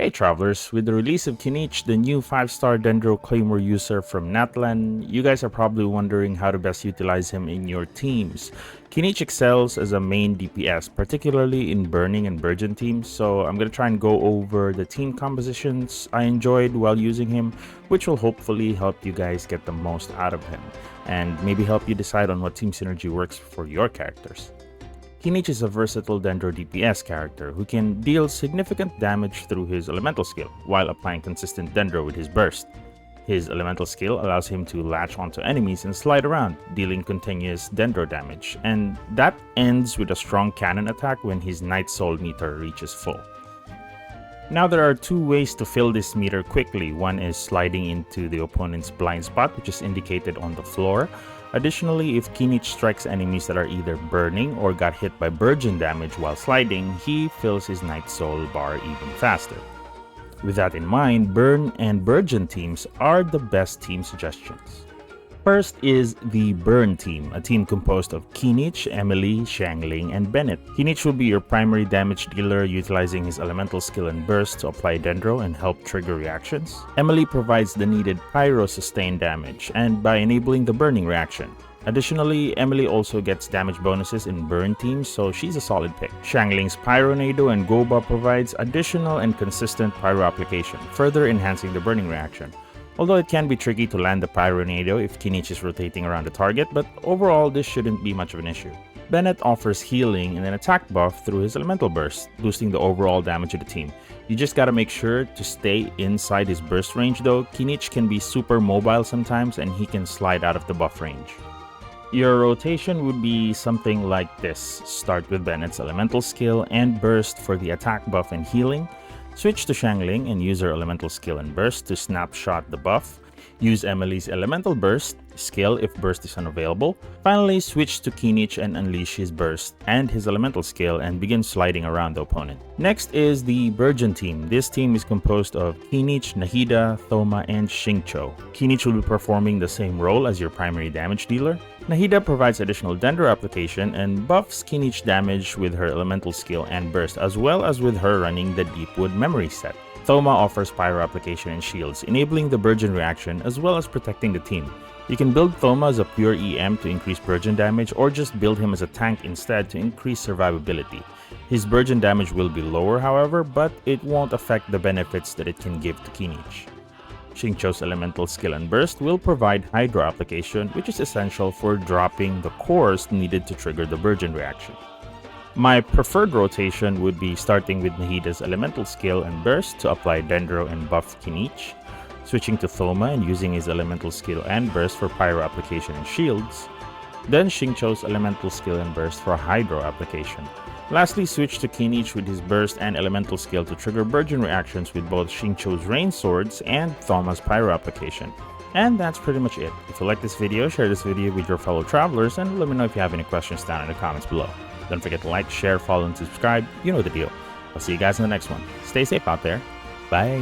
Hey travelers, with the release of Kinich, the new 5-star Dendro Claymore user from Natlan, you guys are probably wondering how to best utilize him in your teams. Kinich excels as a main DPS, particularly in Burning and Burgeon teams, so I'm going to try and go over the team compositions I enjoyed while using him, which will hopefully help you guys get the most out of him, and maybe help you decide on what team synergy works for your characters. Kinich is a versatile Dendro DPS character who can deal significant damage through his elemental skill while applying consistent Dendro with his burst. His elemental skill allows him to latch onto enemies and slide around, dealing continuous Dendro damage, and that ends with a strong cannon attack when his Night Soul meter reaches full. Now there are two ways to fill this meter quickly. One is sliding into the opponent's blind spot, which is indicated on the floor. Additionally, if Kinich strikes enemies that are either burning or got hit by Burgeon damage while sliding, he fills his Night Soul bar even faster. With that in mind, Burn and Burgeon teams are the best team suggestions. First is the Burn team, a team composed of Kinich, Emily, Xiangling, and Bennett. Kinich will be your primary damage dealer, utilizing his elemental skill and burst to apply Dendro and help trigger reactions. Emily provides the needed Pyro sustain damage, and by enabling the burning reaction. Additionally, Emily also gets damage bonuses in Burn teams, so she's a solid pick. Xiangling's Pyronado and Goba provides additional and consistent Pyro application, further enhancing the burning reaction. Although it can be tricky to land the Pyronado if Kinich is rotating around the target, but overall this shouldn't be much of an issue. Bennett offers healing and an attack buff through his elemental burst, boosting the overall damage of the team. You just gotta make sure to stay inside his burst range though. Kinich can be super mobile sometimes and he can slide out of the buff range. Your rotation would be something like this. Start with Bennett's elemental skill and burst for the attack buff and healing. Switch to Xiangling and use her elemental skill and burst to snapshot the buff. Use Emily's elemental burst skill if burst is unavailable. Finally, switch to Kinich and unleash his burst and his elemental skill and begin sliding around the opponent. Next is the Burgeon team. This team is composed of Kinich, Nahida, Thoma, and Xingqiu. Kinich will be performing the same role as your primary damage dealer. Nahida provides additional Dendro application and buffs Kinich damage with her elemental skill and burst, as well as with her running the Deepwood memory set. Thoma offers Pyro application and shields, enabling the Burgeon reaction as well as protecting the team. You can build Thoma as a pure EM to increase Burgeon damage, or just build him as a tank instead to increase survivability. His Burgeon damage will be lower however, but it won't affect the benefits that it can give to Kinich. Xingqiu's elemental skill and burst will provide Hydro application, which is essential for dropping the cores needed to trigger the Burgeon reaction. My preferred rotation would be starting with Nahida's elemental skill and burst to apply Dendro and buff Kinich, switching to Thoma and using his elemental skill and burst for Pyro application and shields, then Xingqiu's elemental skill and burst for Hydro application. Lastly, switch to Kinich with his burst and elemental skill to trigger Burgeon reactions with both Xingqiu's Rain Swords and Thoma's Pyro application. And that's pretty much it. If you like this video, share this video with your fellow travelers and let me know if you have any questions down in the comments below. Don't forget to like, share, follow, and subscribe. You know the deal. I'll see you guys in the next one. Stay safe out there. Bye!